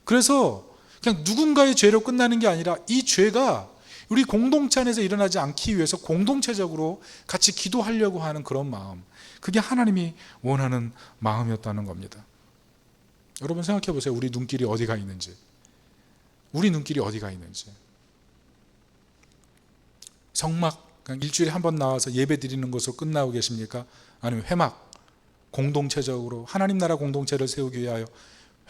그래서 그냥 누군가의 죄로 끝나는 게 아니라 이 죄가 우리 공동체 안에서 일어나지 않기 위해서 공동체적으로 같이 기도하려고 하는 그런 마음, 그게 하나님이 원하는 마음이었다는 겁니다. 여러분 생각해 보세요. 우리 눈길이 어디가 있는지. 우리 눈길이 어디가 있는지. 성막, 그냥 일주일에 한 번 나와서 예배 드리는 것으로 끝나고 계십니까? 아니면 회막, 공동체적으로 하나님 나라 공동체를 세우기 위하여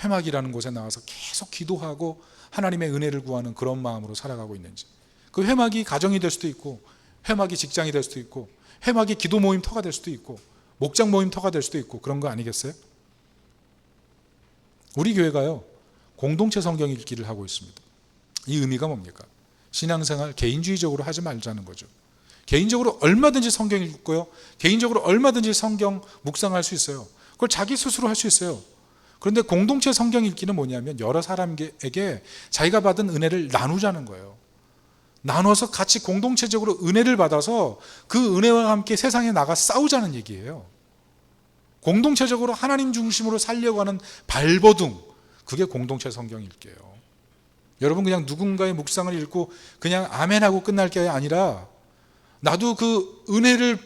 회막이라는 곳에 나와서 계속 기도하고 하나님의 은혜를 구하는 그런 마음으로 살아가고 있는지. 그 회막이 가정이 될 수도 있고, 회막이 직장이 될 수도 있고, 회막이 기도 모임터가 될 수도 있고, 목장 모임터가 될 수도 있고, 그런 거 아니겠어요? 우리 교회가요, 공동체 성경 읽기를 하고 있습니다. 이 의미가 뭡니까? 신앙생활 개인주의적으로 하지 말자는 거죠. 개인적으로 얼마든지 성경 읽고요, 개인적으로 얼마든지 성경 묵상할 수 있어요. 그걸 자기 스스로 할 수 있어요. 그런데 공동체 성경 읽기는 뭐냐면 여러 사람에게 자기가 받은 은혜를 나누자는 거예요. 나눠서 같이 공동체적으로 은혜를 받아서 그 은혜와 함께 세상에 나가 싸우자는 얘기예요. 공동체적으로 하나님 중심으로 살려고 하는 발버둥, 그게 공동체 성경 읽기예요. 여러분 그냥 누군가의 묵상을 읽고 그냥 아멘하고 끝날 게 아니라 나도 그 은혜를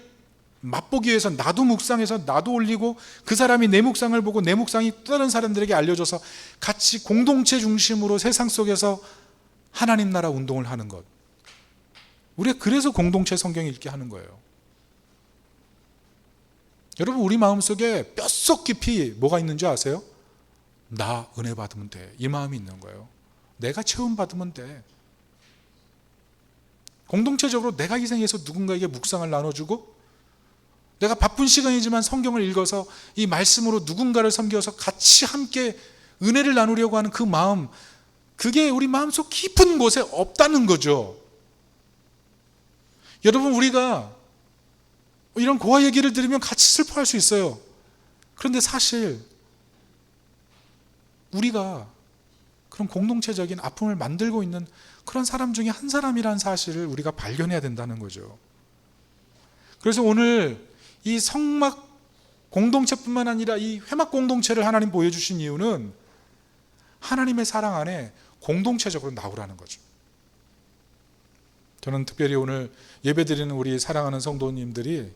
맛보기 위해서 나도 묵상해서 나도 올리고 그 사람이 내 묵상을 보고 내 묵상이 또 다른 사람들에게 알려줘서 같이 공동체 중심으로 세상 속에서 하나님 나라 운동을 하는 것. 우리가 그래서 공동체 성경 읽기 하는 거예요. 여러분 우리 마음속에 뼛속 깊이 뭐가 있는지 아세요? 나 은혜 받으면 돼. 이 마음이 있는 거예요. 내가 체험 받으면 돼. 공동체적으로 내가 희생해서 누군가에게 묵상을 나눠주고 내가 바쁜 시간이지만 성경을 읽어서 이 말씀으로 누군가를 섬겨서 같이 함께 은혜를 나누려고 하는 그 마음, 그게 우리 마음속 깊은 곳에 없다는 거죠. 여러분 우리가 이런 고아 얘기를 들으면 같이 슬퍼할 수 있어요. 그런데 사실 우리가 그런 공동체적인 아픔을 만들고 있는 그런 사람 중에 한 사람이라는 사실을 우리가 발견해야 된다는 거죠. 그래서 오늘 이 성막 공동체뿐만 아니라 이 회막 공동체를 하나님 보여주신 이유는 하나님의 사랑 안에 공동체적으로 나오라는 거죠. 저는 특별히 오늘 예배드리는 우리 사랑하는 성도님들이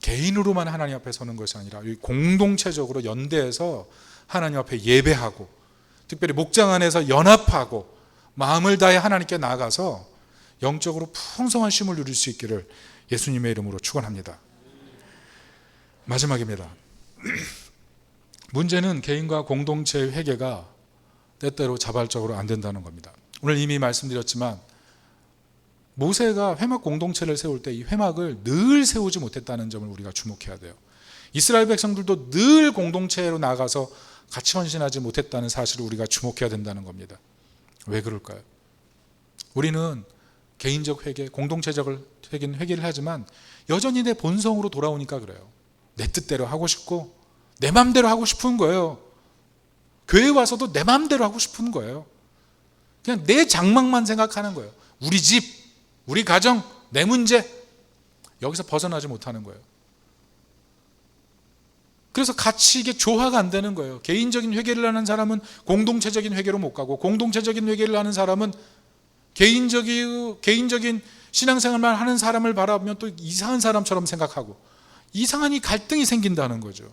개인으로만 하나님 앞에 서는 것이 아니라 공동체적으로 연대해서 하나님 앞에 예배하고 특별히 목장 안에서 연합하고 마음을 다해 하나님께 나아가서 영적으로 풍성한 쉼을 누릴 수 있기를 예수님의 이름으로 축원합니다. 마지막입니다. 문제는 개인과 공동체의 회개가 때때로 자발적으로 안 된다는 겁니다. 오늘 이미 말씀드렸지만 모세가 회막 공동체를 세울 때 이 회막을 늘 세우지 못했다는 점을 우리가 주목해야 돼요. 이스라엘 백성들도 늘 공동체로 나가서 같이 헌신하지 못했다는 사실을 우리가 주목해야 된다는 겁니다. 왜 그럴까요? 우리는 개인적 회개, 공동체적인 회개를 하지만 여전히 내 본성으로 돌아오니까 그래요. 내 뜻대로 하고 싶고 내 마음대로 하고 싶은 거예요. 교회 와서도 내 마음대로 하고 싶은 거예요. 그냥 내 장막만 생각하는 거예요. 우리 집, 우리 가정, 내 문제, 여기서 벗어나지 못하는 거예요. 그래서 같이 이게 조화가 안 되는 거예요. 개인적인 회개를 하는 사람은 공동체적인 회개로 못 가고 공동체적인 회개를 하는 사람은 개인적인 신앙생활만 하는 사람을 바라보면 또 이상한 사람처럼 생각하고 이상한 이 갈등이 생긴다는 거죠.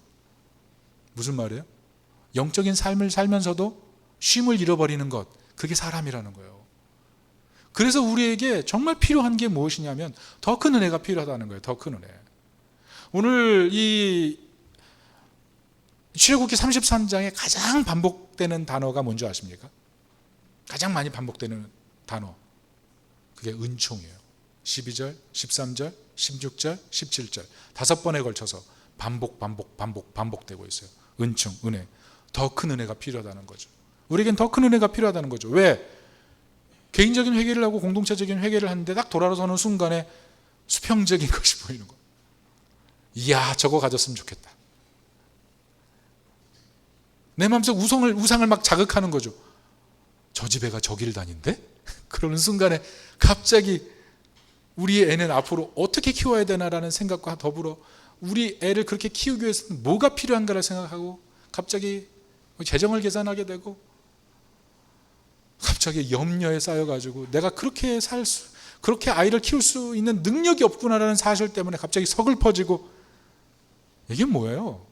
무슨 말이에요? 영적인 삶을 살면서도 쉼을 잃어버리는 것, 그게 사람이라는 거예요. 그래서 우리에게 정말 필요한 게 무엇이냐면 더 큰 은혜가 필요하다는 거예요. 더 큰 은혜. 오늘 이 출애굽기 33장에 가장 반복되는 단어가 뭔지 아십니까? 가장 많이 반복되는 단어, 그게 은총이에요. 12절, 13절, 16절, 17절 5번에 걸쳐서 반복되고 있어요. 은총, 은혜. 더 큰 은혜가 필요하다는 거죠. 우리에겐 더 큰 은혜가 필요하다는 거죠. 왜? 개인적인 회개를 하고 공동체적인 회개를 하는데 딱 돌아서는 순간에 수평적인 것이 보이는 거예요. 이야, 저거 가졌으면 좋겠다. 내 마음속 우상을 막 자극하는 거죠. 저 집 애가 저기를 다닌대? 그러는 순간에 갑자기 우리 애는 앞으로 어떻게 키워야 되나라는 생각과 더불어 우리 애를 그렇게 키우기 위해서는 뭐가 필요한가를 생각하고 갑자기 재정을 계산하게 되고 갑자기 염려에 쌓여가지고 내가 그렇게 아이를 키울 수 있는 능력이 없구나라는 사실 때문에 갑자기 서글퍼지고, 이게 뭐예요?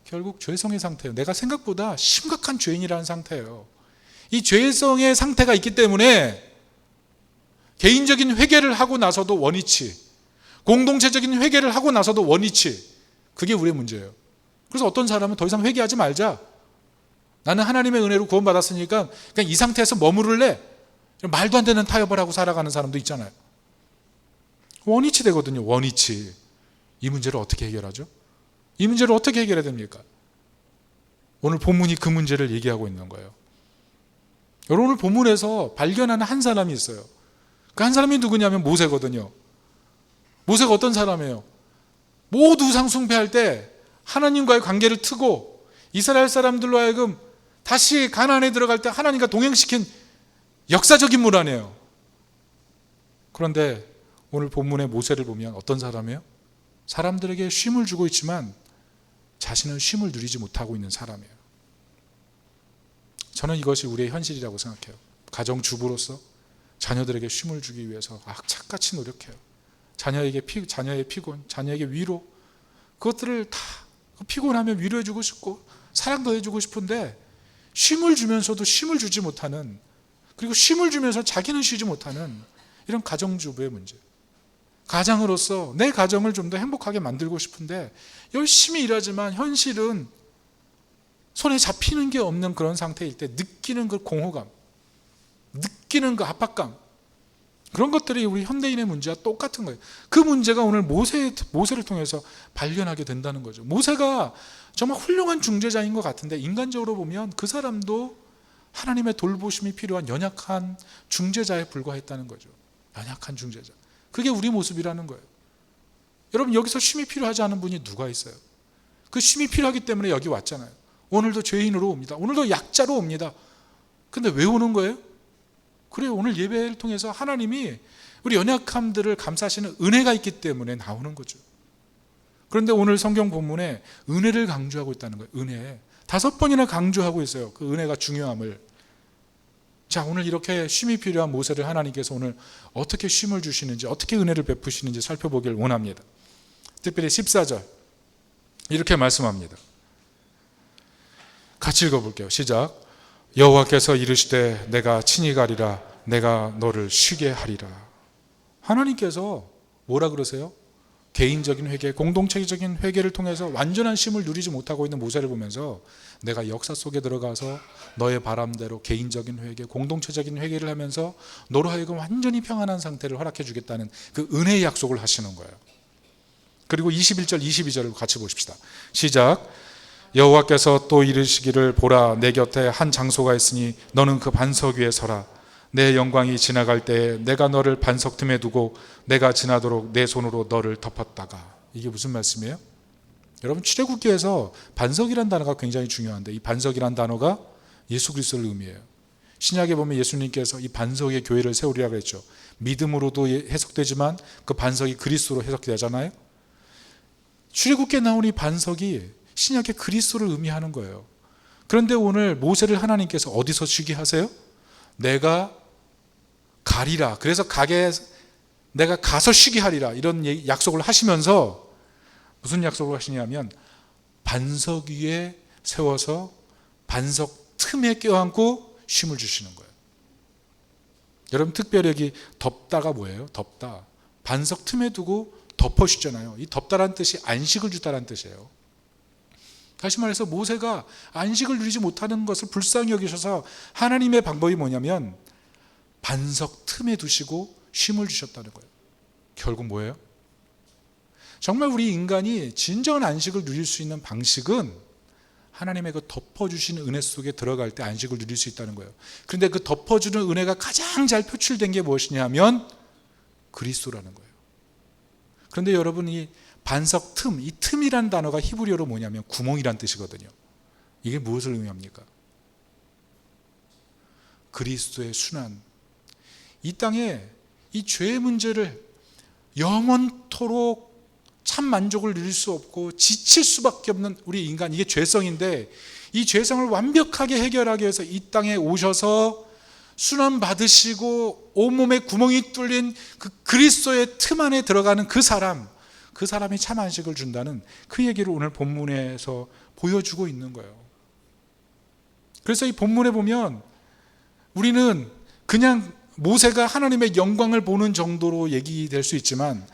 결국 죄성의 상태예요. 내가 생각보다 심각한 죄인이라는 상태예요. 이 죄성의 상태가 있기 때문에 개인적인 회개를 하고 나서도 원위치, 공동체적인 회개를 하고 나서도 원위치, 그게 우리의 문제예요. 그래서 어떤 사람은 더 이상 회개하지 말자, 나는 하나님의 은혜로 구원받았으니까 그냥 이 상태에서 머무를래, 말도 안 되는 타협을 하고 살아가는 사람도 있잖아요. 원위치 되거든요. 원위치. 이 문제를 어떻게 해결하죠? 이 문제를 어떻게 해결해야 됩니까? 오늘 본문이 그 문제를 얘기하고 있는 거예요. 여러분, 오늘 본문에서 발견하는 한 사람이 있어요. 그 한 사람이 누구냐면 모세거든요. 모세가 어떤 사람이에요? 모두 우상 숭배할 때 하나님과의 관계를 트고 이스라엘 사람들로 하여금 다시 가나안에 들어갈 때 하나님과 동행시킨 역사적인 문화네요. 그런데 오늘 본문의 모세를 보면 어떤 사람이에요? 사람들에게 쉼을 주고 있지만 자신은 쉼을 누리지 못하고 있는 사람이에요. 저는 이것이 우리의 현실이라고 생각해요. 가정주부로서 자녀들에게 쉼을 주기 위해서 악착같이 노력해요. 자녀의 피곤, 자녀에게 위로, 그것들을 다 피곤하면 위로해주고 싶고 사랑도 해주고 싶은데 쉼을 주면서도 쉼을 주지 못하는, 그리고 쉼을 주면서 자기는 쉬지 못하는 이런 가정주부의 문제. 가장으로서 내 가정을 좀 더 행복하게 만들고 싶은데 열심히 일하지만 현실은 손에 잡히는 게 없는 그런 상태일 때 느끼는 그 공허감, 느끼는 그 압박감, 그런 것들이 우리 현대인의 문제와 똑같은 거예요. 그 문제가 오늘 모세를 통해서 발견하게 된다는 거죠. 모세가 정말 훌륭한 중재자인 것 같은데 인간적으로 보면 그 사람도 하나님의 돌보심이 필요한 연약한 중재자에 불과했다는 거죠. 연약한 중재자. 그게 우리 모습이라는 거예요. 여러분, 여기서 쉼이 필요하지 않은 분이 누가 있어요? 그 쉼이 필요하기 때문에 여기 왔잖아요. 오늘도 죄인으로 옵니다. 오늘도 약자로 옵니다. 근데 왜 오는 거예요? 그래요. 오늘 예배를 통해서 하나님이 우리 연약함들을 감싸시는 은혜가 있기 때문에 나오는 거죠. 그런데 오늘 성경 본문에 은혜를 강조하고 있다는 거예요. 은혜. 5번이나 강조하고 있어요. 그 은혜가 중요함을. 자, 오늘 이렇게 쉼이 필요한 모세를 하나님께서 오늘 어떻게 쉼을 주시는지, 어떻게 은혜를 베푸시는지 살펴보길 원합니다. 특별히 14절 이렇게 말씀합니다. 같이 읽어볼게요. 시작. 여호와께서 이르시되 내가 친히 가리라, 내가 너를 쉬게 하리라. 하나님께서 뭐라 그러세요? 개인적인 회개, 공동체적인 회개를 통해서 완전한 쉼을 누리지 못하고 있는 모세를 보면서 내가 역사 속에 들어가서 너의 바람대로 개인적인 회개, 공동체적인 회개를 하면서 너로 하여금 완전히 평안한 상태를 허락해 주겠다는 그 은혜의 약속을 하시는 거예요. 그리고 21절 22절을 같이 보십시다. 시작. 여호와께서 또 이르시기를 보라, 내 곁에 한 장소가 있으니 너는 그 반석 위에 서라. 내 영광이 지나갈 때에 내가 너를 반석 틈에 두고 내가 지나도록 내 손으로 너를 덮었다가. 이게 무슨 말씀이에요? 여러분, 출애굽기에서 반석이란 단어가 굉장히 중요한데 이 반석이란 단어가 예수 그리스도를 의미해요. 신약에 보면 예수님께서 이 반석 위에 교회를 세우리라고 했죠. 믿음으로도 해석되지만 그 반석이 그리스도로 해석되잖아요. 출애굽기에 나온 이 반석이 신약의 그리스도를 의미하는 거예요. 그런데 오늘 모세를 하나님께서 어디서 쉬게 하세요? 내가 가리라. 그래서 내가 가서 쉬게 하리라. 이런 약속을 하시면서 무슨 약속을 하시냐면 반석 위에 세워서 반석 틈에 껴안고 쉼을 주시는 거예요. 여러분, 특별히 여기 덮다가 뭐예요? 덮다. 반석 틈에 두고 덮어주잖아요. 이 덮다라는 뜻이 안식을 주다라는 뜻이에요. 다시 말해서 모세가 안식을 누리지 못하는 것을 불쌍히 여기셔서 하나님의 방법이 뭐냐면 반석 틈에 두시고 쉼을 주셨다는 거예요. 결국 뭐예요? 정말 우리 인간이 진정한 안식을 누릴 수 있는 방식은 하나님의 그 덮어주시는 은혜 속에 들어갈 때 안식을 누릴 수 있다는 거예요. 그런데 그 덮어주는 은혜가 가장 잘 표출된 게 무엇이냐면 그리스도라는 거예요. 그런데 여러분, 이 반석 틈, 이 틈이라는 단어가 히브리어로 뭐냐면 구멍이란 뜻이거든요. 이게 무엇을 의미합니까? 그리스도의 순환. 이 땅에 이 죄의 문제를 영원토록 참 만족을 누릴 수 없고 지칠 수밖에 없는 우리 인간, 이게 죄성인데 이 죄성을 완벽하게 해결하기 위해서 이 땅에 오셔서 순환 받으시고 온몸에 구멍이 뚫린 그 그리스도의 틈 안에 들어가는 그 사람이 참 안식을 준다는 그 얘기를 오늘 본문에서 보여주고 있는 거예요. 그래서 이 본문에 보면 우리는 그냥 모세가 하나님의 영광을 보는 정도로 얘기될 수 있지만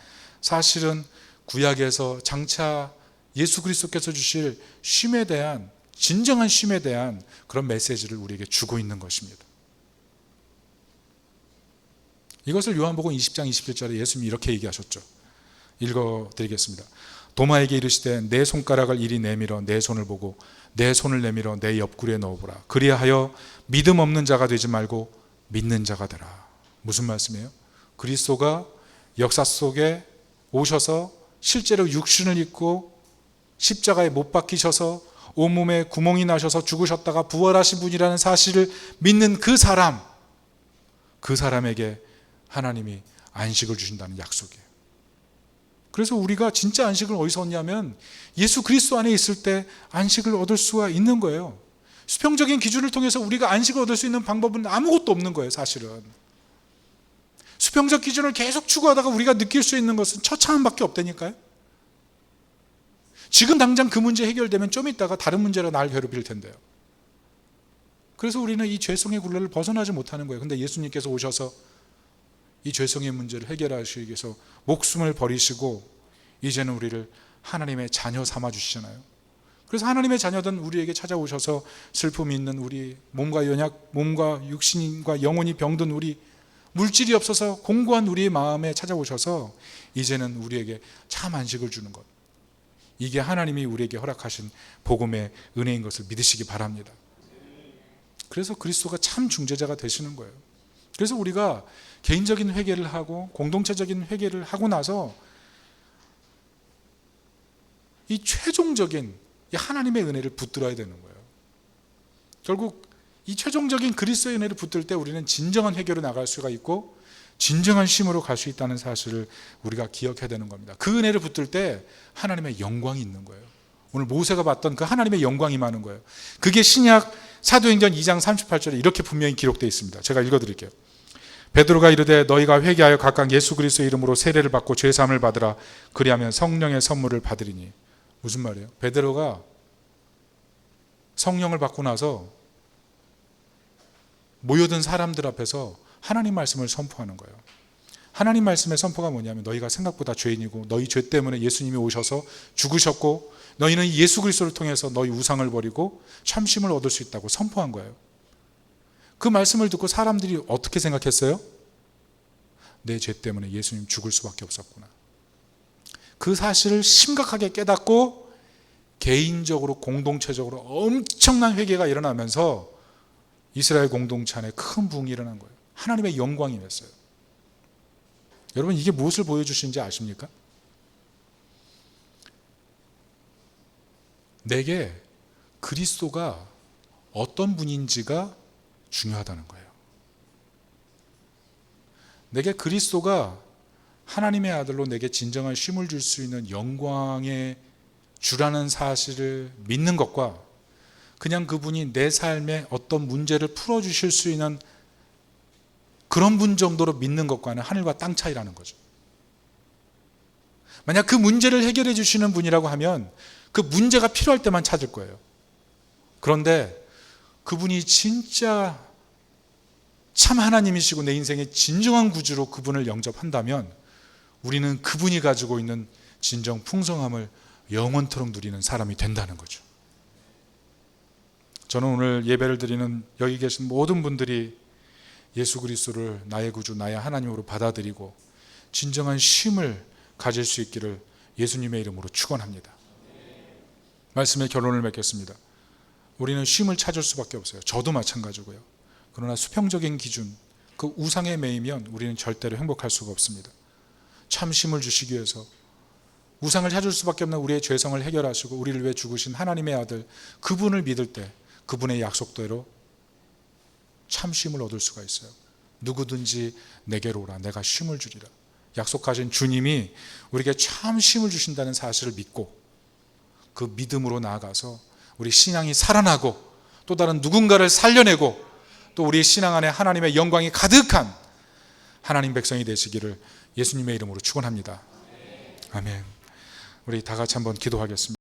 사실은 구약에서 장차 예수 그리스도께서 주실 쉼에 대한, 진정한 쉼에 대한 그런 메시지를 우리에게 주고 있는 것입니다. 이것을 요한복음 20장 27절에 예수님이 이렇게 얘기하셨죠. 읽어드리겠습니다. 도마에게 이르시되 내 손가락을 이리 내밀어 내 손을 보고 내 손을 내밀어 내 옆구리에 넣어보라. 그리하여 믿음 없는 자가 되지 말고 믿는 자가 되라. 무슨 말씀이에요? 그리스도가 역사 속에 오셔서 실제로 육신을 입고 십자가에 못 박히셔서 온몸에 구멍이 나셔서 죽으셨다가 부활하신 분이라는 사실을 믿는 그 사람에게 하나님이 안식을 주신다는 약속이에요. 그래서 우리가 진짜 안식을 어디서 얻냐면 예수 그리스도 안에 있을 때 안식을 얻을 수가 있는 거예요. 수평적인 기준을 통해서 우리가 안식을 얻을 수 있는 방법은 아무것도 없는 거예요. 사실은 수평적 기준을 계속 추구하다가 우리가 느낄 수 있는 것은 처참함밖에 없다니까요. 지금 당장 그 문제 해결되면 좀 있다가 다른 문제로 날 괴롭힐 텐데요. 그래서 우리는 이 죄성의 굴레를 벗어나지 못하는 거예요. 근데 예수님께서 오셔서 이 죄성의 문제를 해결하시기 위해서 목숨을 버리시고 이제는 우리를 하나님의 자녀 삼아 주시잖아요. 그래서 하나님의 자녀든 우리에게 찾아오셔서 슬픔이 있는 우리, 몸과 육신과 영혼이 병든 우리, 물질이 없어서 공고한 우리의 마음에 찾아오셔서 이제는 우리에게 참 안식을 주는 것, 이게 하나님이 우리에게 허락하신 복음의 은혜인 것을 믿으시기 바랍니다. 그래서 그리스도가 참 중재자가 되시는 거예요. 그래서 우리가 개인적인 회개를 하고 공동체적인 회개를 하고 나서 이 최종적인 이 하나님의 은혜를 붙들어야 되는 거예요. 결국 이 최종적인 그리스도의 은혜를 붙들 때 우리는 진정한 회개로 나갈 수가 있고 진정한 쉼으로 갈 수 있다는 사실을 우리가 기억해야 되는 겁니다. 그 은혜를 붙들 때 하나님의 영광이 있는 거예요. 오늘 모세가 봤던 그 하나님의 영광이 임하는 거예요. 그게 신약 사도행전 2장 38절에 이렇게 분명히 기록되어 있습니다. 제가 읽어드릴게요. 베드로가 이르되 너희가 회개하여 각각 예수 그리스도의 이름으로 세례를 받고 죄사함을 받으라. 그리하면 성령의 선물을 받으리니. 무슨 말이에요? 베드로가 성령을 받고 나서 모여든 사람들 앞에서 하나님 말씀을 선포하는 거예요. 하나님 말씀의 선포가 뭐냐면 너희가 생각보다 죄인이고 너희 죄 때문에 예수님이 오셔서 죽으셨고 너희는 예수 그리스도를 통해서 너희 우상을 버리고 참심을 얻을 수 있다고 선포한 거예요. 그 말씀을 듣고 사람들이 어떻게 생각했어요? 내 죄 때문에 예수님 죽을 수밖에 없었구나. 그 사실을 심각하게 깨닫고 개인적으로 공동체적으로 엄청난 회개가 일어나면서 이스라엘 공동체 안에 큰 부흥이 일어난 거예요. 하나님의 영광이 임했어요. 여러분 이게 무엇을 보여주시는지 아십니까? 내게 그리스도가 어떤 분인지가 중요하다는 거예요. 내게 그리스도가 하나님의 아들로 내게 진정한 쉼을 줄 수 있는 영광의 주라는 사실을 믿는 것과 그냥 그분이 내 삶에 어떤 문제를 풀어주실 수 있는 그런 분 정도로 믿는 것과는 하늘과 땅 차이라는 거죠. 만약 그 문제를 해결해 주시는 분이라고 하면 그 문제가 필요할 때만 찾을 거예요. 그런데 그분이 진짜 참 하나님이시고 내 인생의 진정한 구주로 그분을 영접한다면 우리는 그분이 가지고 있는 진정 풍성함을 영원토록 누리는 사람이 된다는 거죠. 저는 오늘 예배를 드리는 여기 계신 모든 분들이 예수 그리스도를 나의 구주, 나의 하나님으로 받아들이고 진정한 쉼을 가질 수 있기를 예수님의 이름으로 축원합니다. 말씀의 결론을 맺겠습니다. 우리는 쉼을 찾을 수밖에 없어요. 저도 마찬가지고요. 그러나 수평적인 기준, 그 우상에 매이면 우리는 절대로 행복할 수가 없습니다. 참 쉼을 주시기 위해서 우상을 찾을 수밖에 없는 우리의 죄성을 해결하시고 우리를 위해 죽으신 하나님의 아들, 그분을 믿을 때 그분의 약속대로 참 쉼을 얻을 수가 있어요. 누구든지 내게로 오라, 내가 쉼을 주리라. 약속하신 주님이 우리에게 참 쉼을 주신다는 사실을 믿고 그 믿음으로 나아가서 우리 신앙이 살아나고 또 다른 누군가를 살려내고 또 우리 신앙 안에 하나님의 영광이 가득한 하나님 백성이 되시기를 예수님의 이름으로 축원합니다. 아멘. 우리 다 같이 한번 기도하겠습니다.